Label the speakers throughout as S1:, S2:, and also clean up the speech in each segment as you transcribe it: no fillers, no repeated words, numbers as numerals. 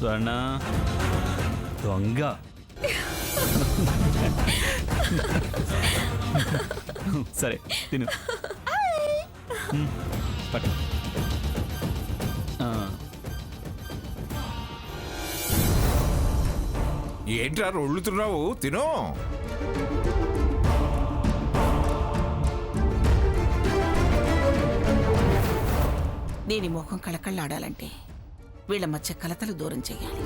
S1: స్వర్ణ దొంగ. సరే తిను. పట్టు.
S2: ఏంట్రా రొళ్ళుతున్నావు? తిను.
S3: దీని ముఖం కళకళ్ళాడాలంటే వీళ్ళ మధ్య కలతలు దూరం చెయ్యాలి.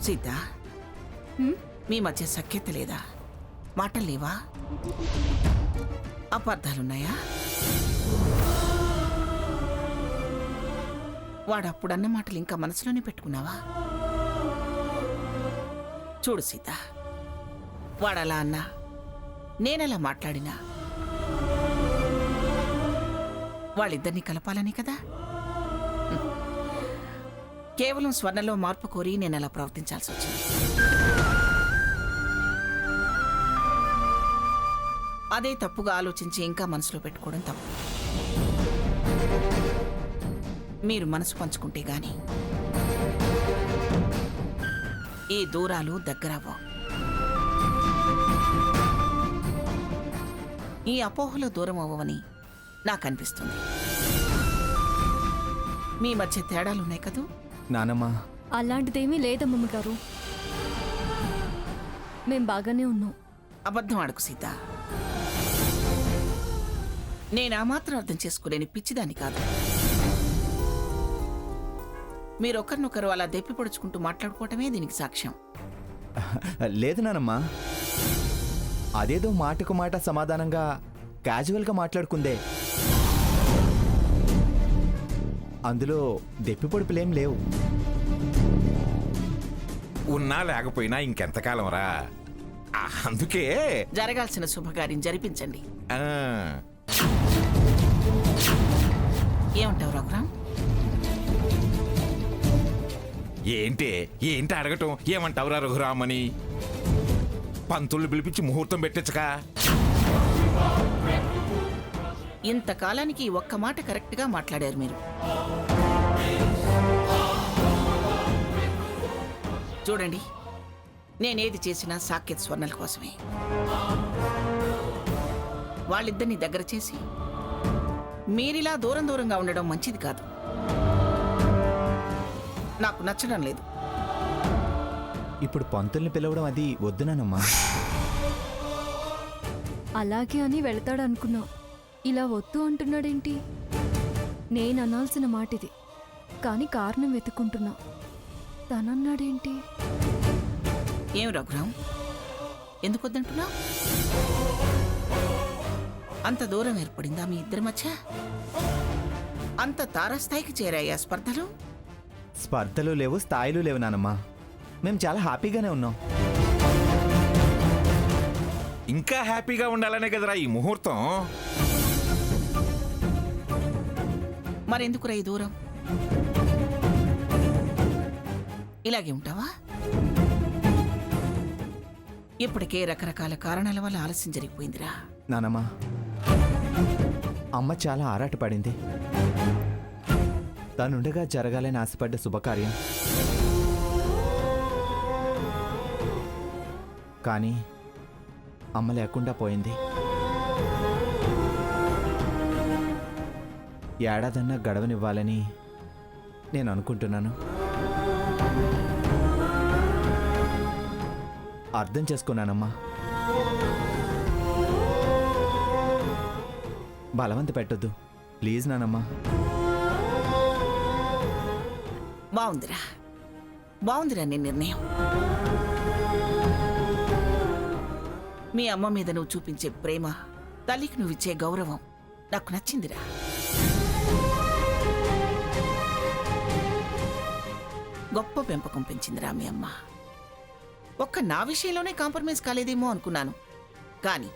S3: సీత, మీ మధ్య సఖ్యత లేదా? మాటలు లేవా? అపార్థాలున్నాయా? వాడు అప్పుడన్న మాటలు ఇంకా మనసులోనే పెట్టుకున్నావా? చూడు సీత, వాడలా అన్నా నేనలా మాట్లాడినా వాళ్ళిద్దరినీ కలపాలని కదా. కేవలం స్వర్ణలో మార్పు కోరి నేను అలా ప్రవర్తించాల్సి వచ్చింది. అదే తప్పుగా ఆలోచించి ఇంకా మనసులో పెట్టుకోవడం తప్పు. మీరు మనసు పంచుకుంటే గాని ఈ దూరాలు దగ్గరవ్వవు. ఈ అపోహలో దూరం అవ్వవని నాకు అనిపిస్తుంది. మీ మధ్య తేడాలున్నాయి కదూ?
S4: నానమ్మా,
S5: అలాంటిదేమీ లేదమ్మమ్మ గారు, మేం బాగానే ఉన్నాం.
S3: అబద్ధం ఆడకు సీత. నేను ఆ మాత్రం అర్థం చేసుకోలేని పిచ్చిదాన్ని కాదు. మీరొకరినొకరు అలా దెప్పి పొడుచుకుంటూ మాట్లాడుకోవటమే దీనికి సాక్ష్యం.
S4: లేదు నానమ్మా, అదేదో మాటకు మాట సమాధానంగా క్యాజువల్గా మాట్లాడుకుందే. అందులో దెప్పి పొడుపులేం లేవు.
S2: ఉన్నా లేకపోయినా ఇంకెంతకాలం రా. అందుకే
S3: జరగాల్సిన శుభకార్యం జరిపించండి.
S2: ఆ,
S3: ఏమంటావు రఘురాం?
S2: ఏంటి అడగటం? ఏమంటావురా రఘురామని? పంతులు పిలిపించి ముహూర్తం పెట్టచ్చుకా.
S3: ఇంతకాలానికి ఈ ఒక్క మాట కరెక్ట్గా మాట్లాడారు మీరు. చూడండి, నేనేది చేసినా సాకేత్ స్వర్ణల కోసమే. వాళ్ళిద్దరిని దగ్గర చేసి మీరిలా దూరంగా ఉండడం మంచిది కాదు. నాకు నచ్చడం లేదు.
S4: ఇప్పుడు పంతుల్ని పిలవడం అది వద్దునానమ్మా.
S5: అలాగే అని వెళతాడనుకున్నా, ఇలా వద్దు అంటున్నాడేంటి? నేను అనాల్సిన మాట ఇది, కానీ కారణం వెతుక్కుంటున్నా. తనన్నాడేంటి?
S3: ఏం రఘురాం, ఎందుకు వద్దంటున్నావు? అంత దూరం ఏర్పడిందా మీ ఇద్దరి మధ్య? అంత తారాస్థాయికి చేరాయా స్పర్ధలు?
S4: స్పర్ధలు లేవు, స్థాయిలు లేవు నానమ్మా. మేము చాలా హ్యాపీగానే ఉన్నాం.
S2: ఇంకా హ్యాపీగా ఉండాలనే కదరా ఈ ముహూర్తం.
S3: మరెందుకురా ఈ దూరం? ఇలాగే ఉంటావా? ఇప్పటికే రకరకాల కారణాల వల్ల ఆలస్యం జరిగిపోయిందిరా.
S4: నానమ్మా, అమ్మ చాలా ఆరాటపడింది. తనుండగా జరగాలని ఆశపడ్డ శుభకార్యం కానీ అమ్మ లేకుండా పోయింది. ఏడాదన్నా గడవనివ్వాలని నేను అనుకుంటున్నాను. అర్థం చేసుకున్నానమ్మా. బలవంత పెట్టొద్దు ప్లీజ్ నానమ్మా.
S3: బాగుందిరా నీ నిర్ణయం. మీ అమ్మ మీద నువ్వు చూపించే ప్రేమ, తల్లికి నువ్విచ్చే గౌరవం నాకు నచ్చిందిరా. గొప్ప పెంపకం పెంచిందిరా మీ అమ్మ. ఒక్క నా విషయంలోనే కాంప్రమైజ్ కాలేదేమో అనుకున్నాను, కానీ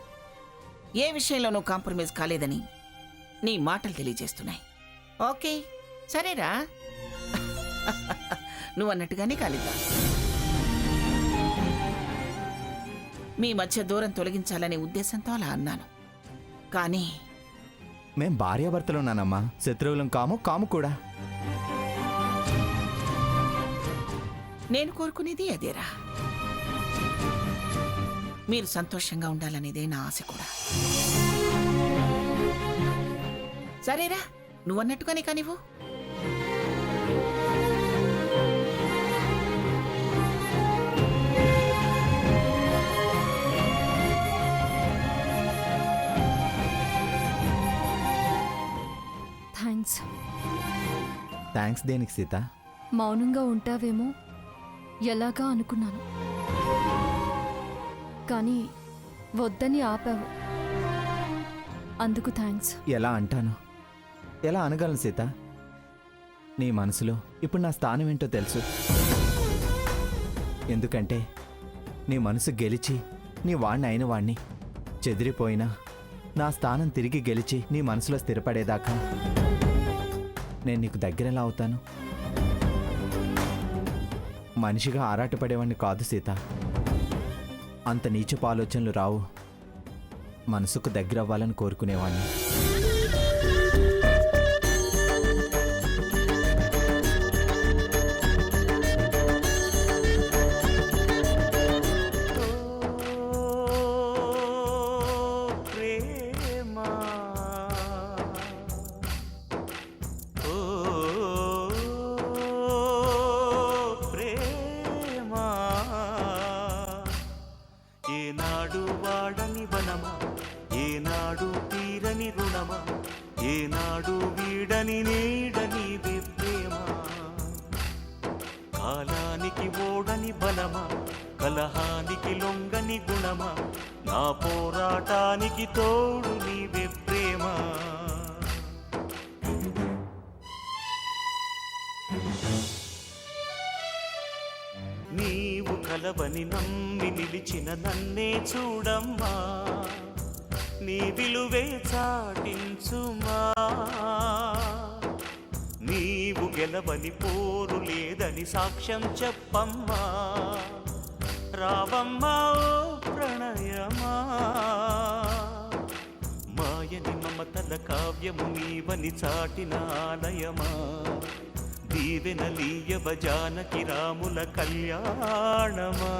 S3: ఏ విషయంలోనూ కాంప్రమైజ్ కాలేదని నీ మాటలు తెలియజేస్తున్నాయి. ఓకే సరేరా, నువ్వన్నట్టుగానే కాలిద్దాం. మీ మధ్య దూరం తొలగించాలనే ఉద్దేశంతో అలా అన్నాను. కానీ
S4: మేం భార్యాభర్తలు నానమ్మా, శత్రువులం కాము కూడా.
S3: నేను కోరుకునేది అదేరా. మీరు సంతోషంగా ఉండాలనేదే నా ఆశ కూడా. సరేరా, నువ్వన్నట్టుగానే కానివ్వు.
S5: థ్యాంక్స్.
S4: థ్యాంక్స్ దేనికి సీత?
S5: మౌనంగా ఉంటావేమో ఎలాగా అనుకున్నాను, కానీ వద్దని ఆపావు. అందుకు థ్యాంక్స్.
S4: ఎలా అంటాను, ఎలా అనగలను సీత? నీ మనసులో ఇప్పుడు నా స్థానం ఏంటో తెలుసు. ఎందుకంటే నీ మనసు గెలిచి నీ వాణ్ణి అయిన వాణ్ణి, చెదిరిపోయినా నా స్థానం తిరిగి గెలిచి నీ మనసులో స్థిరపడేదాకా నేను నీకు దగ్గరెలా అవుతాను? మనిషిగా ఆరాటపడేవాడిని కాదు సీత. అంత నీచపు ఆలోచనలు రావు. మనసుకు దగ్గరవ్వాలని కోరుకునేవాడిని.
S1: ఏనాడు వాడని వనమా, ఏనాడు తీరని రుణమా, ఏనాడు వీడని నీడని ప్రేమ. కాలానికి ఓడని బలమా, కలహానికి లొంగని గుణమా, నా పోరాటానికి తోడు నీవే ప్రేమ. నీవు కలవని నమ్మి నిలిచిన నన్నే చూడమ్మా, నీ విలువే చాటించుమా. నీవు గెలవని పోరు లేదని సాక్ష్యం చెప్పమ్మా, రావమ్మా ఓ ప్రణయమా. మాయని మమతల కావ్యము నీవని చాటిన ఆలయమా, దీవెనలీయవ జానకి రాముల కళ్యాణమా.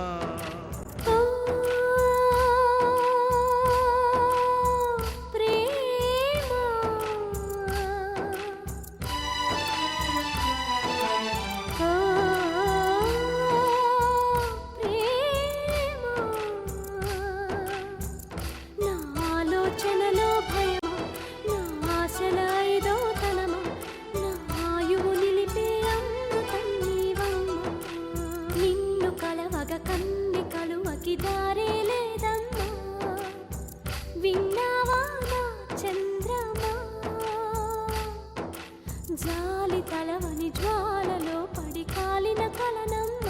S5: జాలి తలవని జ్వాలలో పడి కాలిన కలనమ్మ,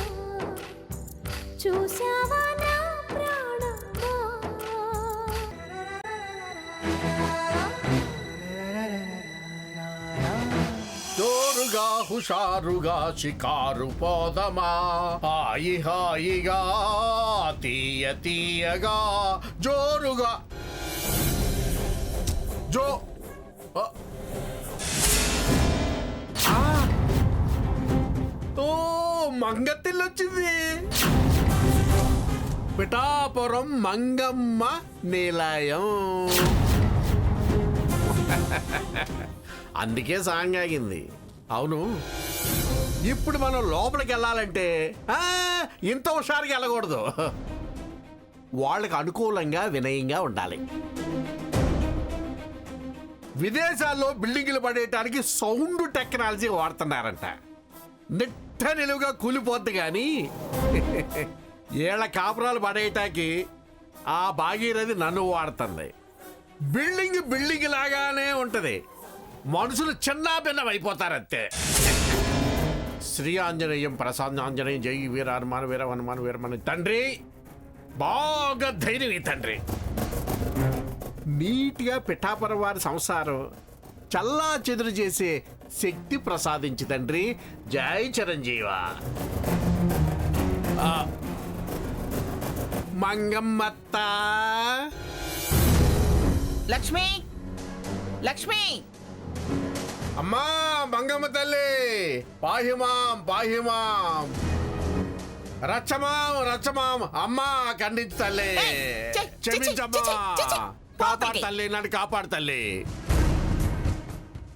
S5: చూసావా నా ప్రాణమా.
S6: జోరుగా హుషారుగా షికారు పోదమా, హాయి హాయిగా తీయ తీయగా జోరుగా జో ఓ మంగతిల్లొచ్చింది. పిఠాపురం మంగమ్మ నిలయం. అందుకే సాంగ్ ఆగింది. అవును, ఇప్పుడు మనం లోపలికి వెళ్ళాలంటే ఇంత హుషారుగా వెళ్ళకూడదు. వాళ్ళకి అనుకూలంగా వినయంగా ఉండాలి. విదేశాల్లో బిల్డింగులు పడేయటానికి సౌండ్ టెక్నాలజీ వాడుతున్నారంట. నిట్ట నిలువుగా కూలిపోద్ది కానీ ఏళ్ల కాపురాలు పడేయటానికి ఆ భాగీరథి నన్ను వాడుతుంది. బిల్డింగ్ లాగానే ఉంటది, మనుషులు చిన్న భిన్నం అయిపోతారంతే. శ్రీ ఆంజనేయం ప్రసన్నాంజనేయం జై వీర హనుమాన్ వీర హనుమాన్ వీరమని. తండ్రి బాగా ధైర్యం ఈ తండ్రి. నీట్గా పిఠాపురం వారి సంసారం చల్లా చెదురు చేసే శక్తి ప్రసాదించి తండ్రి. జై చిరంజీవ. మంగమ్మత్త.
S3: లక్ష్మి, లక్ష్మి.
S6: అమ్మా మంగమ్మ తల్లి, పాహిమాం పాహిమాం. రచ్చమాం అమ్మా ఖండించు తల్లి.
S3: ఛీ, ఛీ,
S6: క్షమించమ్మా.
S3: ఛీ, ఛీ, ఛీ.
S6: కాపాడు తల్లి, నన్ను కాపాడు తల్లి.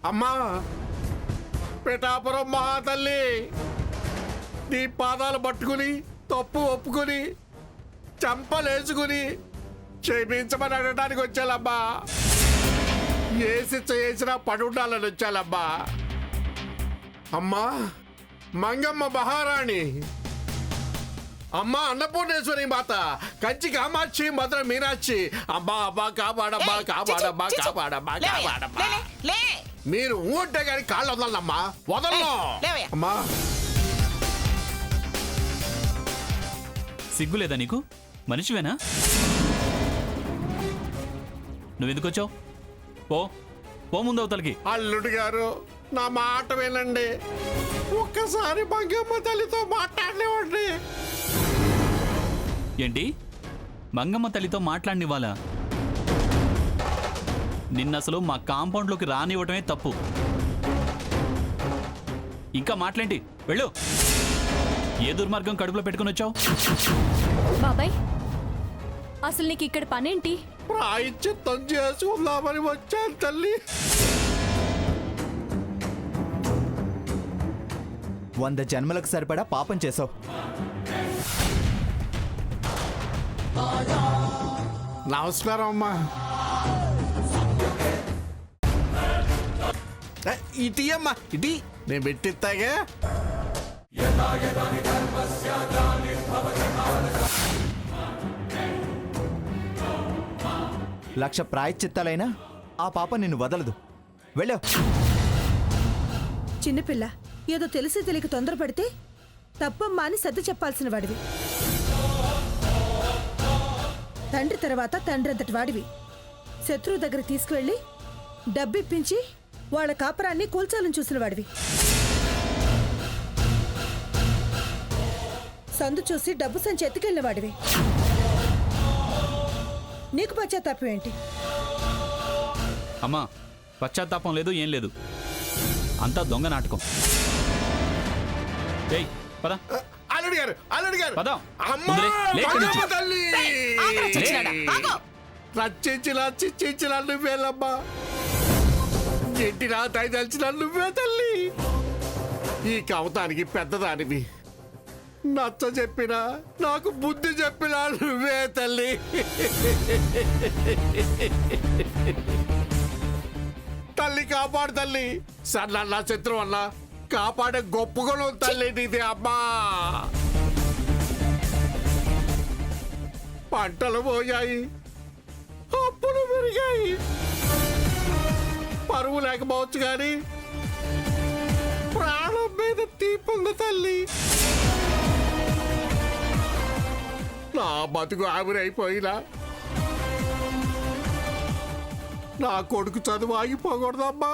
S6: అమ్మా పిఠాపురం మహాతల్లి, నీ పాదాలు పట్టుకుని తప్పు ఒప్పుకుని చంపలేసుకుని క్షమించమని అడగడానికి వచ్చానమ్మా. ఏ శిక్ష చేసినా పడుండాలని వచ్చానమ్మా. అమ్మా మంగమ్మ మహారాణి, అమ్మా అన్నపూర్ణేశ్వరి మాత, కంచి కామాక్షి, మధుర మీనాక్షి, అమ్మా అమ్మా కాపాడమ్మా కాపాడమ్మా కాపాడమ్మా కాపాడమ్మా.
S3: లే
S6: మీరు ఊంటే గాని కాళ్ళు వదలమ్మా, వదలను.
S3: లేవయ్యా.
S6: అమ్మా
S7: సిగ్గులేదా నీకు? మనిషివేనా? నువ్వెందుకు వచ్చావు? పో పో ముందు అవతలకి.
S6: అల్లుడు గారు నా మాట వినండి, ఒక్కసారి మంగమ్మ తల్లితో మాట్లాడలేవండి.
S7: ఏంటి మంగమ్మ తల్లితో మాట్లాడినివ్వాలా? నిన్నసలు మా కాంపౌండ్లోకి రానివ్వటమే తప్పు. ఇంకా మాట్లాంటి వెళ్ళు. ఏ దుర్మార్గం కడుపులో పెట్టుకుని వచ్చావు?
S5: బాబాయ్ అసలు నీకు ఇక్కడ పనేంటి?
S6: ప్రాయశ్చిత్తం చేసుకుందామని వచ్చాను తల్లి.
S4: 100 జన్మలకు సరిపడా పాపం చేసావు.
S6: నమస్కారం అమ్మా. ఇటీ అమ్మా, ఇటీ నేను పెట్టిస్తాగా.
S4: లక్ష ప్రాయశ్చిత్తాలైనా ఆ పాప నిన్ను వదలదు. వెళ్ళావు.
S8: చిన్నపిల్ల ఏదో తెలిసి తెలియక తొందరపడితే తప్పమ్మా అని సర్ది చెప్పాల్సిన వాడివి. తండ్రి తర్వాత తండ్రి అంతటి వాడివి. శత్రువు దగ్గర తీసుకువెళ్ళి డబ్బిప్పించి వాళ్ళ కాపరాన్ని కూల్చాలని చూసిన వాడివి. సందు చూసి డబ్బు సంచి ఎత్తుకెళ్ళిన వాడివి. నీకు పశ్చాత్తాపం ఏంటి?
S7: అమ్మా పశ్చాత్తాపం లేదు, ఏం లేదు. అంతా దొంగ నాటకం. ఏయ్ పద.
S6: అల్లుడు గారు, అల్లుడు గారు.
S7: పద.
S6: అమ్మా
S7: ముందులే, లే ఇక్కడి నుంచి.
S6: మంగమ్మ తల్లి,
S3: ఆగరా చచ్చినాడా? ఆగు.
S6: రచించిన నువ్వేలమ్మా, ఎంటినా దయదలిచిన నువ్వే తల్లి. ఈ కవతానికి పెద్దదానివి, నచ్చ చెప్పినా నాకు బుద్ధి చెప్పినా నువ్వే తల్లి. తల్లి కాపాడు తల్లి. సన్న శత్రువు అన్నా కాపాడే గొప్ప గుణం తల్లి నీది అమ్మా. పంటలు పోయాయి, అప్పులు పెరిగాయి, పరువు లేకపోవచ్చు కానీ ప్రాణం మీద తీపుంది తల్లి. నా బతుకు ఆవిరైపోయినా నా కొడుకు చదువు ఆగిపోకూడదమ్మా.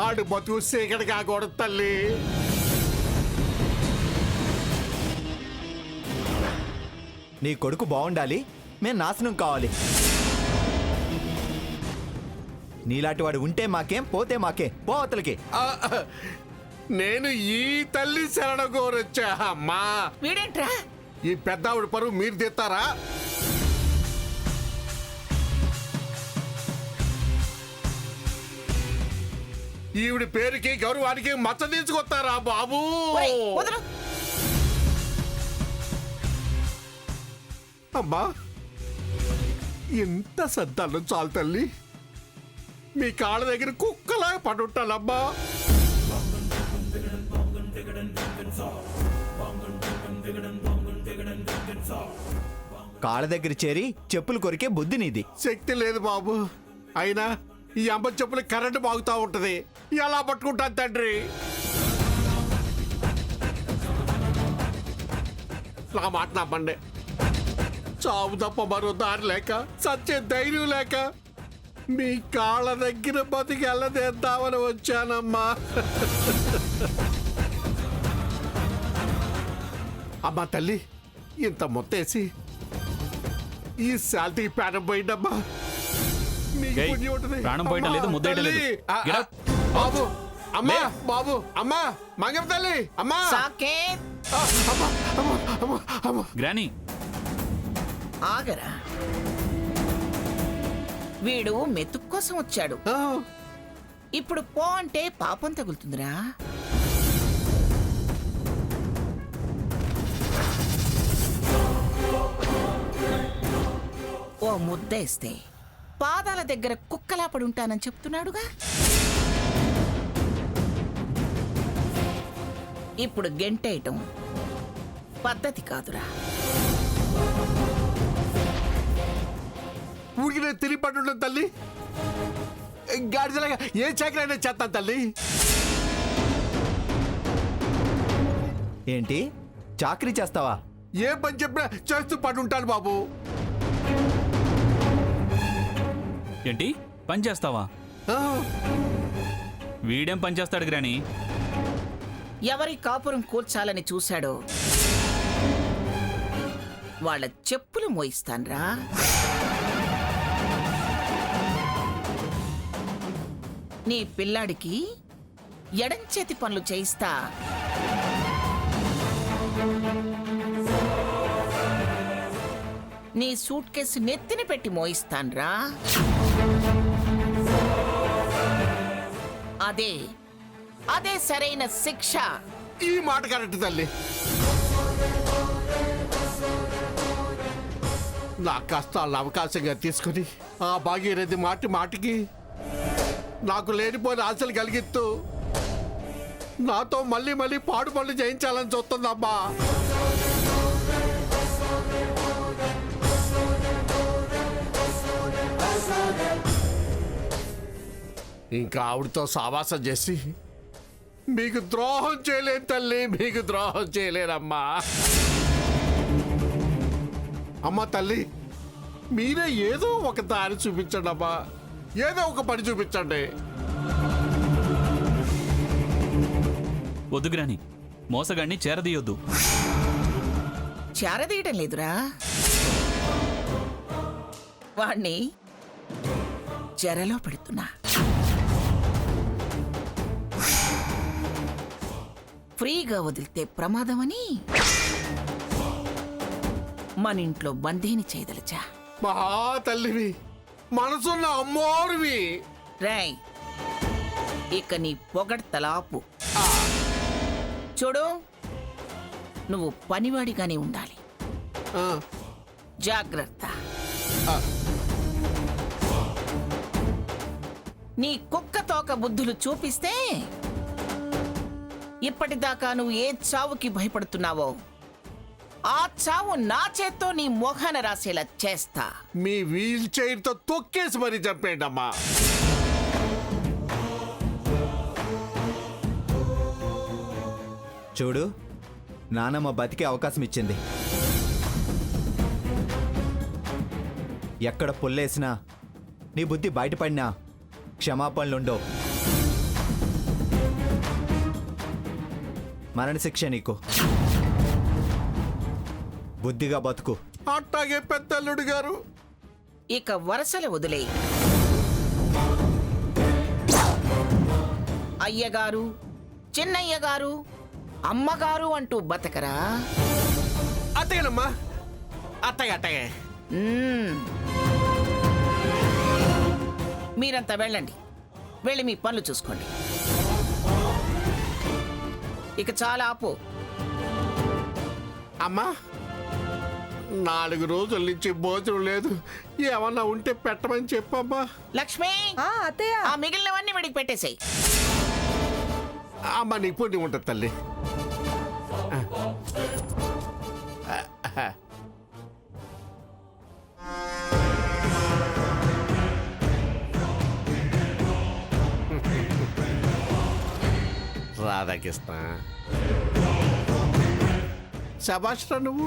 S6: ఆడు బతుకు సీకటి కాకూడదు తల్లి.
S4: నీ కొడుకు బాగుండాలి, మేం నాశనం కావాలి. నీలాంటి వాడు ఉంటే మాకేం, పోతే మాకే. పో అవతలకి.
S6: ఆ, నేను ఈ తల్లి శరణ కోరొచ్చా అమ్మా.
S3: వీడేంట్రా?
S6: ఈ పెద్దావిడ పరువు మీరు తెస్తారా? ఈవిడ పేరుకి గౌరవానికి మచ్చ తీసుకొస్తారా బాబు?
S3: ఒరేయ్, వదలు.
S6: అమ్మా ఎంత సద్దాలు చాలు తల్లి. మీ కాళ్ళ దగ్గర కుక్కలా పడుంటానమ్మా.
S4: కాళ్ళ దగ్గర చేరి చెప్పులు కొరికే బుద్ధి నీది.
S6: శక్తి లేదు బాబు. అయినా ఈ అమ్మ చెప్పులు కరెంటు బాగుతా ఉంటది, ఎలా పట్టుకుంటాను తండ్రి? నా మాట నమ్మండి. చావు తప్ప మరో దారి లేక, సచ్చే ధైర్యం లేక మీ కాళ్ళ దగ్గర బతికి వెళ్ళదేద్దామని వచ్చానమ్మా. అమ్మా తల్లి, ఇంత మొత్తేసి ఈ శాల్తీ ప్రాణం పోయిందమ్మా. మీకు
S7: ఏయ్,
S6: పుణ్యం ఉంటుంది.
S7: ప్రాణం పోయటం లేదు,
S6: అమ్మా,
S7: ముద్దేయటం లేదు.
S6: తల్లి.
S7: Get up.
S6: బాబు అమ్మా బాబు అమ్మా మంగమ్మ తల్లి అమ్మా
S3: సాకేత్
S6: ఆ, అమ్మా, అమ్మా, అమ్మా, అమ్మా.
S7: గ్రాని
S3: ఆగరా. వీడు మెతుకు కోసం వచ్చాడు.
S6: ఆ,
S3: ఇప్పుడు పో అంటే పాపం తగులుతుందిరా. ఓ ముద్ద ఇస్తే పాదాల దగ్గర కుక్కలా పడి ఉంటానని చెప్తున్నాడుగా. ఇప్పుడు గెంటేయటం పద్ధతి కాదురా.
S6: ఊరికి నేను తిరిగి పట్టుంటాను తల్లి. గాడిదలాగా ఏ చాకరైనా చేస్తాను తల్లి.
S4: ఏంటి చాకరీ చేస్తావా?
S6: ఏ పని చెప్పినా చేస్తూ పట్టుంటాను బాబు.
S7: ఏంటి పని చేస్తావా?
S6: ఆ,
S7: వీడేం పని చేస్తాడు గ్రాని?
S3: ఎవరి కాపురం కూర్చాలని చూశాడో వాళ్ళ చెప్పులు మోయిస్తాన్రా. నీ పిల్లాడికి ఎడంచేతి పనులు చేయిస్తా. నీ సూట్ కేసు నెత్తిన పెట్టి మోయిస్తాన్రా. అదే అదే సరైన శిక్ష.
S6: ఈ మాట కరెక్ట్ తల్లి. నా కష్టాలను అవకాశంగా తీసుకుని ఆ భాగీరథి మాటి మాటికి నాకు లేనిపోయిన ఆశలు కలిగిస్తూ నాతో మళ్ళీ మళ్ళీ పాడు పనులు చేయించాలని చూస్తుందమ్మా. ఇంకా ఆవిడతో సావాసం చేసి మీకు ద్రోహం చేయలేను తల్లి, మీకు ద్రోహం చేయలేనమ్మా. అమ్మా తల్లి, మీరే ఏదో ఒక దారి చూపించండి అమ్మా. ఏదో ఒక పని చూపించండి.
S7: వద్దు గ్రాని, మోసగాడిని చేరదీయొద్దు.
S3: చేరదీయటం లేదురా, వాణ్ణి చెరలో పెడుతున్నా. ఫ్రీగా వదిలితే ప్రమాదమని మన ఇంట్లో బందీని చేయదలిచా.
S6: మహా తల్లివి, మనసున్న అమ్మోరువి.
S3: రేయ్, ఇక నీ పొగడ్తలాపు. చూడు, నువ్వు పనివాడిగానే ఉండాలి.
S6: ఆ,
S3: జాగ్రత్త.
S6: ఆ.
S3: నీ కుక్క తోక బుద్ధులు చూపిస్తే ఇప్పటిదాకా నువ్వు ఏ చావుకి భయపడుతున్నావో ఆ చావు నా చేత్తో నీ మొహాన రాసేలా చేస్తా.
S6: మీ వీల్ చైర్తో తొక్కేసి మరీ చంపేయండి అమ్మా.
S4: చూడు, నానమ్మ బతికే అవకాశం ఇచ్చింది. ఎక్కడ పుల్లేసినా నీ బుద్ధి బయటపడినా క్షమాపణలుండవు. మరణశిక్ష నీకు. బుద్ధిగా బతుకు.
S6: అట్టాగే పెద్దల్లుడు గారు.
S3: ఇక వరసలు వదిలే. అయ్యగారు, చిన్నయ్య గారు, అమ్మగారు అంటూ బతకరా.
S6: అత్తయ్యనమ్మా, అత్తయ్య అత్తయ్య.
S3: మీరంతా వెళ్ళండి, వెళ్ళి మీ పనులు చూసుకోండి. ఇక చాలా ఆపు.
S6: అమ్మా, 4 రోజుల నుంచి భోజనం లేదు. ఏమన్నా ఉంటే పెట్టమని చెప్పమ్మా.
S3: లక్ష్మి,
S8: అత్తయ్య.
S3: ఆ మిగిలినవన్నీ వీడికి పెట్టేసాయి.
S6: అమ్మ నీకు పుణ్యం ఉంటుంది తల్లి. రాధాకృష్ణ, శభాష్ రా నువ్వు.